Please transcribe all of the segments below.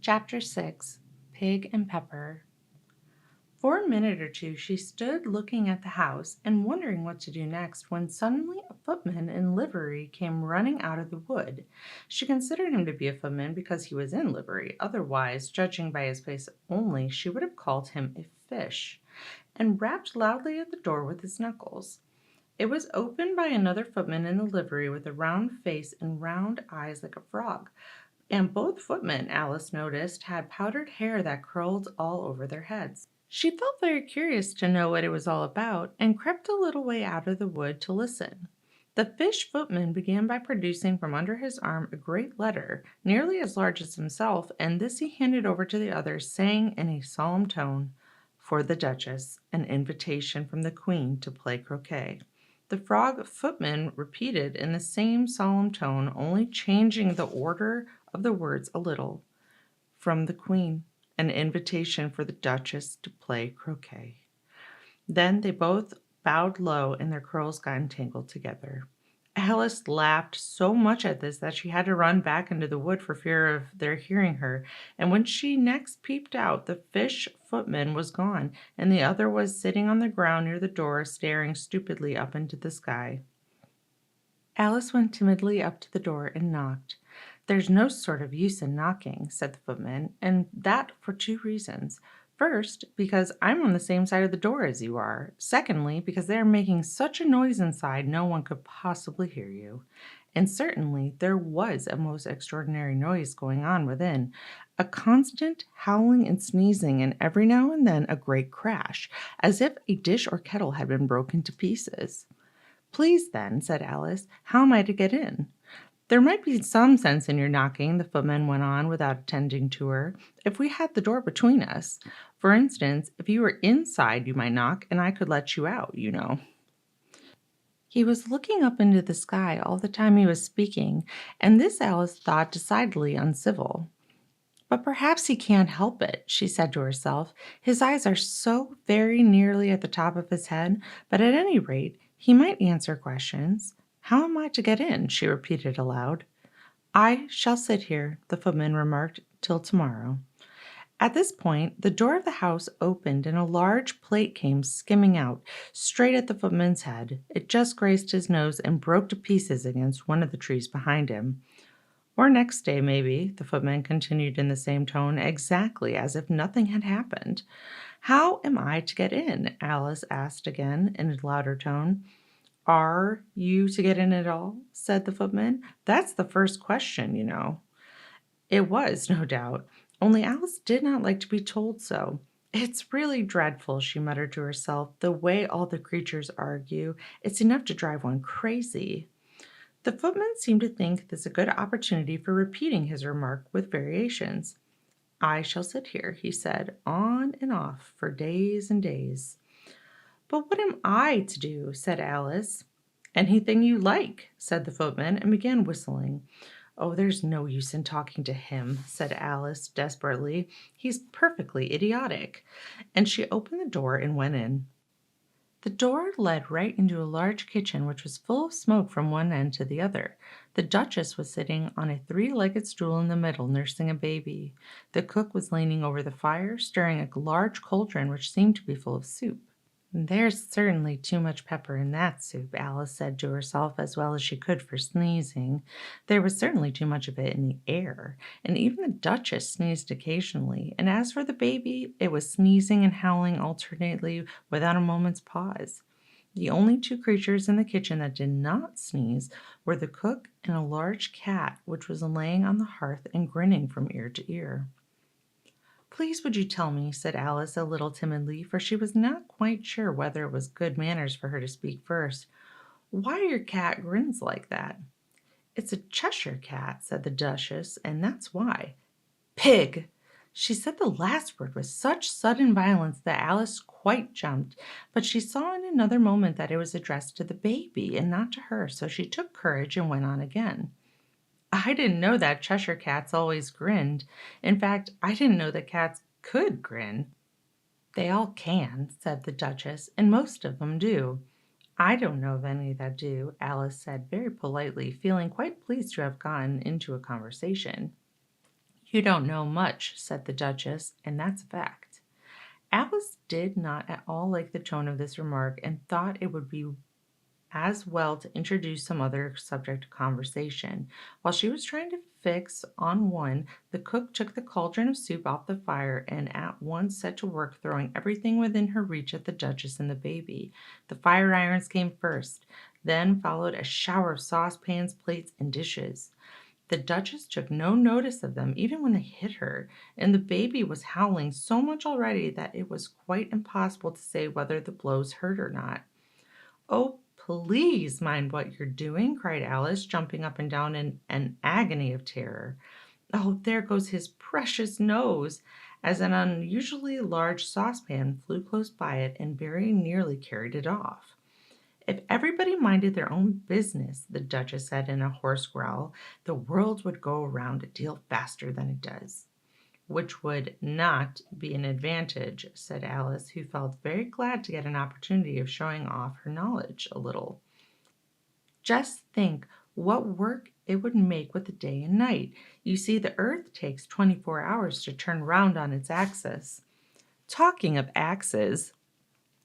Chapter 6 Pig and Pepper. For a minute or two she stood looking at the house and wondering what to do next when suddenly a footman in livery came running out of the wood. She considered him to be a footman because he was in livery. Otherwise, judging by his face only, she would have called him a fish, and rapped loudly at the door with his knuckles. It was opened by another footman in the livery with a round face and round eyes like a frog. And both footmen, Alice noticed, had powdered hair that curled all over their heads. She felt very curious to know what it was all about, and crept a little way out of the wood to listen. The fish footman began by producing from under his arm a great letter, nearly as large as himself, and this he handed over to the others, saying in a solemn tone, "For the Duchess, an invitation from the Queen to play croquet." The frog footman repeated in the same solemn tone, only changing the order of the words a little. "From the Queen, an invitation for the Duchess to play croquet." Then they both bowed low and their curls got entangled together. Alice laughed so much at this that she had to run back into the wood for fear of their hearing her, and when she next peeped out, the fish footman was gone, and the other was sitting on the ground near the door, staring stupidly up into the sky. Alice went timidly up to the door and knocked. "There's no sort of use in knocking," said the footman, "and that for two reasons. First, because I'm on the same side of the door as you are. Secondly, because they are making such a noise inside no one could possibly hear you." And certainly there was a most extraordinary noise going on within, a constant howling and sneezing, and every now and then a great crash, as if a dish or kettle had been broken to pieces. "Please, then," said Alice, "how am I to get in?" "There might be some sense in your knocking," the footman went on without attending to her, "if we had the door between us. For instance, if you were inside you might knock, and I could let you out, you know." He was looking up into the sky all the time he was speaking, and this Alice thought decidedly uncivil. "But perhaps he can't help it," she said to herself. "His eyes are so very nearly at the top of his head, but at any rate he might answer questions. How am I to get in?" she repeated aloud. "I shall sit here," the footman remarked, "till tomorrow." At this point the door of the house opened and a large plate came skimming out, straight at the footman's head. It just grazed his nose and broke to pieces against one of the trees behind him. "Or next day, maybe," the footman continued in the same tone, exactly as if nothing had happened. "How am I to get in?" Alice asked again in a louder tone. "Are you to get in at all?" said the footman. "That's the first question, you know." It was, no doubt, only Alice did not like to be told so. "It's really dreadful," she muttered to herself, "the way all the creatures argue. It's enough to drive one crazy." The footman seemed to think this a good opportunity for repeating his remark with variations. "I shall sit here," he said, "on and off for days and days." "But what am I to do?" said Alice. "Anything you like," said the footman, and began whistling. "Oh, there's no use in talking to him," said Alice desperately. "He's perfectly idiotic." And she opened the door and went in. The door led right into a large kitchen which was full of smoke from one end to the other. The Duchess was sitting on a three-legged stool in the middle, nursing a baby. The cook was leaning over the fire, stirring a large cauldron which seemed to be full of soup. "There's certainly too much pepper in that soup," Alice said to herself as well as she could for sneezing. There was certainly too much of it in the air, and even the Duchess sneezed occasionally, and as for the baby, it was sneezing and howling alternately without a moment's pause. The only two creatures in the kitchen that did not sneeze were the cook and a large cat which was laying on the hearth and grinning from ear to ear. "Please would you tell me," said Alice a little timidly, for she was not quite sure whether it was good manners for her to speak first, "why your cat grins like that?" "It's a Cheshire cat," said the Duchess, "and that's why." "Pig!" She said the last word with such sudden violence that Alice quite jumped, but she saw in another moment that it was addressed to the baby and not to her, so she took courage and went on again. "I didn't know that Cheshire cats always grinned. In fact, I didn't know that cats could grin." "They all can," said the Duchess, "and most of them do." "I don't know of any that do," Alice said very politely, feeling quite pleased to have gotten into a conversation. "You don't know much," said the Duchess, and that's a fact. Alice did not at all like the tone of this remark and thought it would be as well to introduce some other subject of conversation. While she was trying to fix on one, the cook took the cauldron of soup off the fire and at once set to work throwing everything within her reach at the Duchess and the baby. The fire irons came first, then followed a shower of saucepans, plates, and dishes. The Duchess took no notice of them, even when they hit her, and the baby was howling so much already that it was quite impossible to say whether the blows hurt or not. "Oh, please mind what you're doing," cried Alice, jumping up and down in an agony of terror. "Oh, there goes his precious nose!" as an unusually large saucepan flew close by it and very nearly carried it off. "If everybody minded their own business," the Duchess said in a hoarse growl, "the world would go around a deal faster than it does." "Which would not be an advantage," said Alice, who felt very glad to get an opportunity of showing off her knowledge a little. "Just think what work it would make with the day and night. You see, the earth takes 24 hours to turn round on its axis." "Talking of axes,"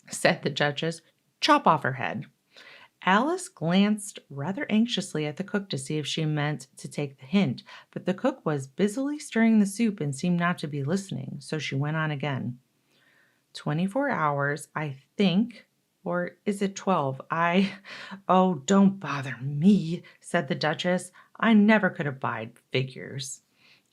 said the Duchess, "chop off her head." Alice glanced rather anxiously at the cook to see if she meant to take the hint, but the cook was busily stirring the soup and seemed not to be listening, so she went on again. 24 hours, I think, or is it 12? Oh, don't bother me," said the Duchess. "I never could abide figures."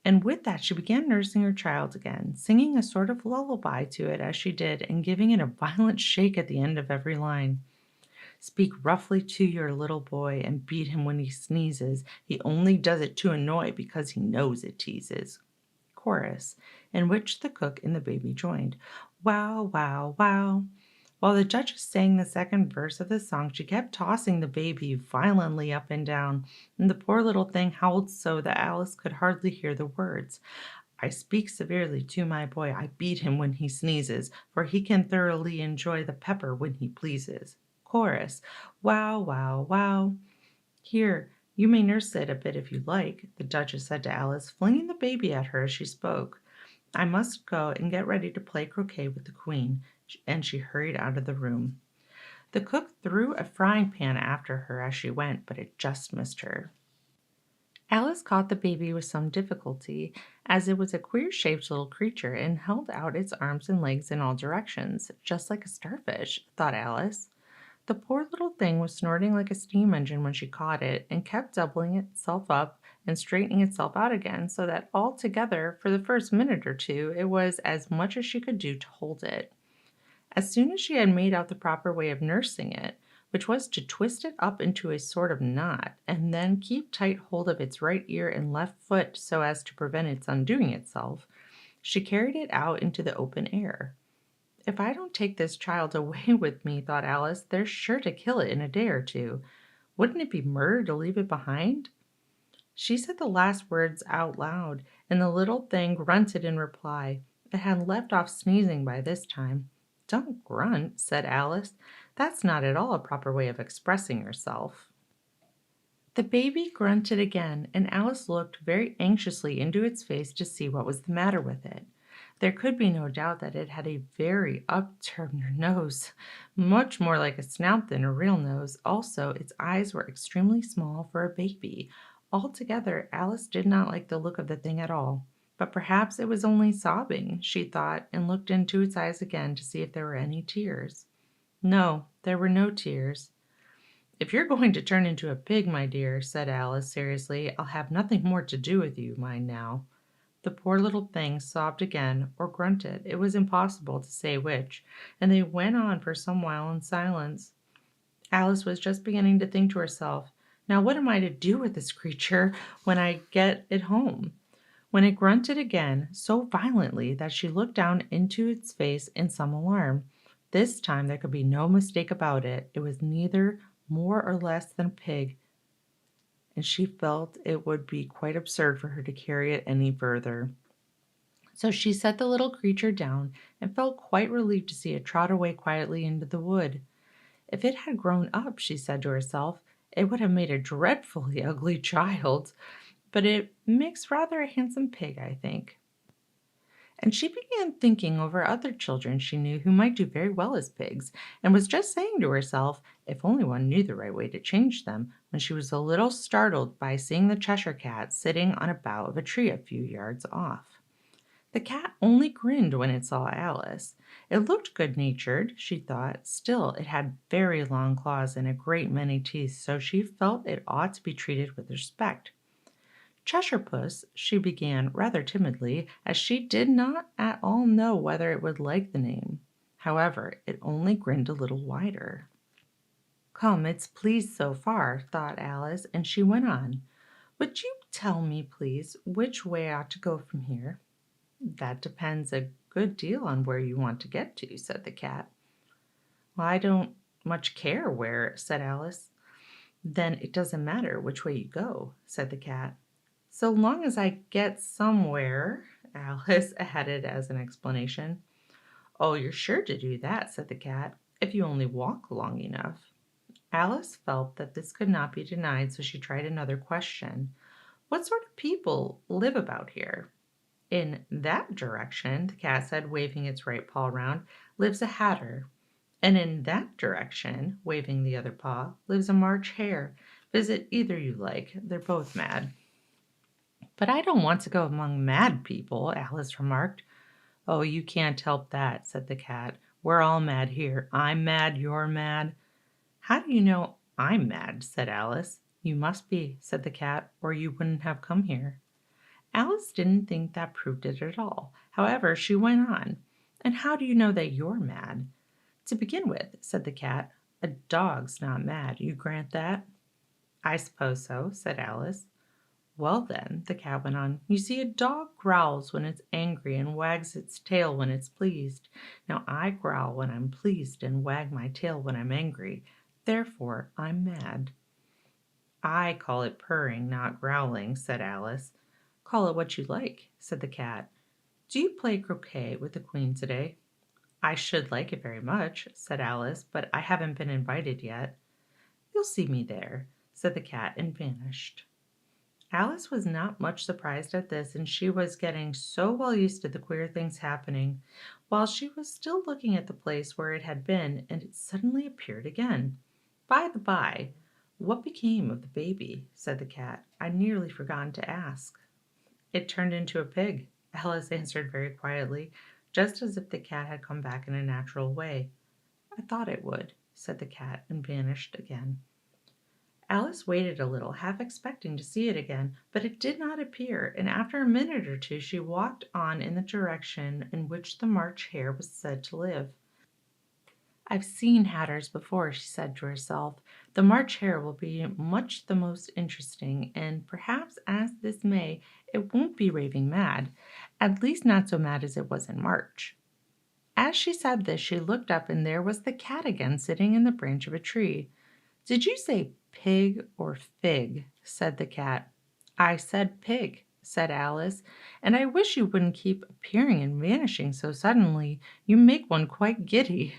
And with that she began nursing her child again, singing a sort of lullaby to it as she did, and giving it a violent shake at the end of every line. "Speak roughly to your little boy and beat him when he sneezes. He only does it to annoy because he knows it teases." Chorus, in which the cook and the baby joined. Wow, wow, wow. While the Duchess sang the second verse of the song, she kept tossing the baby violently up and down, and the poor little thing howled so that Alice could hardly hear the words. "I speak severely to my boy. I beat him when he sneezes, for he can thoroughly enjoy the pepper when he pleases." Chorus. Wow, wow, wow. "Here, you may nurse it a bit if you like," the Duchess said to Alice, flinging the baby at her as she spoke. "I must go and get ready to play croquet with the Queen," and she hurried out of the room. The cook threw a frying pan after her as she went, but it just missed her. Alice caught the baby with some difficulty, as it was a queer-shaped little creature and held out its arms and legs in all directions, just like a starfish, thought Alice. The poor little thing was snorting like a steam engine when she caught it, and kept doubling itself up and straightening itself out again, so that altogether, for the first minute or two, it was as much as she could do to hold it. As soon as she had made out the proper way of nursing it, which was to twist it up into a sort of knot, and then keep tight hold of its right ear and left foot so as to prevent its undoing itself, she carried it out into the open air. "If I don't take this child away with me," thought Alice, "they're sure to kill it in a day or two. Wouldn't it be murder to leave it behind?" She said the last words out loud, and the little thing grunted in reply. It had left off sneezing by this time. "Don't grunt," said Alice. "That's not at all a proper way of expressing yourself." The baby grunted again, and Alice looked very anxiously into its face to see what was the matter with it. There could be no doubt that it had a very upturned nose, much more like a snout than a real nose. Also, its eyes were extremely small for a baby. Altogether, Alice did not like the look of the thing at all. But perhaps it was only sobbing, she thought, and looked into its eyes again to see if there were any tears. No, there were no tears. "If you're going to turn into a pig, my dear," said Alice seriously, "I'll have nothing more to do with you, mind now." The poor little thing sobbed again, or grunted, it was impossible to say which, and they went on for some while in silence. Alice was just beginning to think to herself, "Now what am I to do with this creature when I get it home?" when it grunted again so violently that she looked down into its face in some alarm. This time there could be no mistake about it. It was neither more or less than a pig, and she felt it would be quite absurd for her to carry it any further. So she set the little creature down and felt quite relieved to see it trot away quietly into the wood. If it had grown up, she said to herself, it would have made a dreadfully ugly child. but it makes rather a handsome pig, I think. And she began thinking over other children she knew who might do very well as pigs, and was just saying to herself, if only one knew the right way to change them, when she was a little startled by seeing the Cheshire Cat sitting on a bough of a tree a few yards off. The cat only grinned when it saw Alice. It looked good-natured, she thought. Still, it had very long claws and a great many teeth, so she felt it ought to be treated with respect. Cheshire Puss, she began rather timidly, as she did not at all know whether it would like the name. However, it only grinned a little wider. Come, it's pleased so far, thought Alice, and she went on. Would you tell me, please, which way I ought to go from here? That depends a good deal on where you want to get to, said the cat. Well, I don't much care where, said Alice. Then it doesn't matter which way you go, said the cat. So long as I get somewhere, Alice added as an explanation. Oh, you're sure to do that, said the cat, if you only walk long enough. Alice felt that this could not be denied, so she tried another question. What sort of people live about here? In that direction, the cat said, waving its right paw round, lives a hatter. And in that direction, waving the other paw, lives a March hare. Visit either you like. They're both mad. But I don't want to go among mad people, Alice remarked. Oh, you can't help that, said the cat. We're all mad here. I'm mad, you're mad. How do you know I'm mad, said Alice. You must be, said the cat, or you wouldn't have come here. Alice didn't think that proved it at all. However, she went on. And how do you know that you're mad? To begin with, said the cat, a dog's not mad. You grant that? I suppose so, said Alice. Well then, the cat went on, you see, a dog growls when it's angry and wags its tail when it's pleased. Now I growl when I'm pleased and wag my tail when I'm angry. Therefore, I'm mad. I call it purring, not growling, said Alice. Call it what you like, said the cat. Do you play croquet with the Queen today? I should like it very much, said Alice, but I haven't been invited yet. You'll see me there, said the cat, and vanished. Alice was not much surprised at this, and she was getting so well used to the queer things happening, while she was still looking at the place where it had been, and it suddenly appeared again. By the by, what became of the baby? Said the cat. I nearly forgot to ask. It turned into a pig, Alice answered very quietly, just as if the cat had come back in a natural way. I thought it would, said the cat, and vanished again. Alice waited a little, half expecting to see it again, but it did not appear, and after a minute or two she walked on in the direction in which the March hare was said to live. I've seen hatters before, she said to herself. The March hare will be much the most interesting, and perhaps, as this may, it won't be raving mad, at least not so mad as it was in March. As she said this, she looked up, and there was the cat again sitting in the branch of a tree. Did you say pig or fig? Said the cat. I said pig, said Alice, and I wish you wouldn't keep appearing and vanishing so suddenly. You make one quite giddy.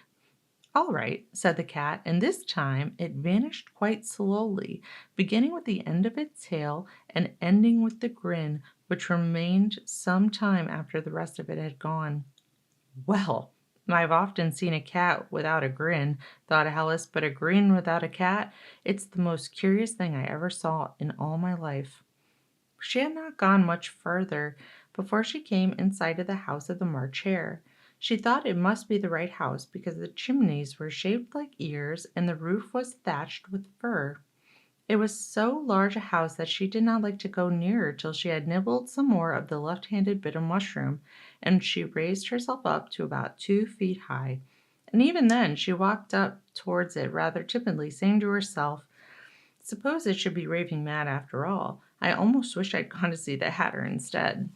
All right, said the cat, and this time it vanished quite slowly, beginning with the end of its tail and ending with the grin, which remained some time after the rest of it had gone. Well, I've often seen a cat without a grin, thought Alice, but a grin without a cat, it's the most curious thing I ever saw in all my life. She had not gone much further before she came in sight of the house of the March hare. She thought it must be the right house because the chimneys were shaped like ears and the roof was thatched with fur. It was so large a house that she did not like to go nearer till she had nibbled some more of the left-handed bit of mushroom, and she raised herself up to about 2 feet high. And even then she walked up towards it rather timidly, saying to herself, suppose it should be raving mad after all. I almost wish I'd gone to see the hatter instead.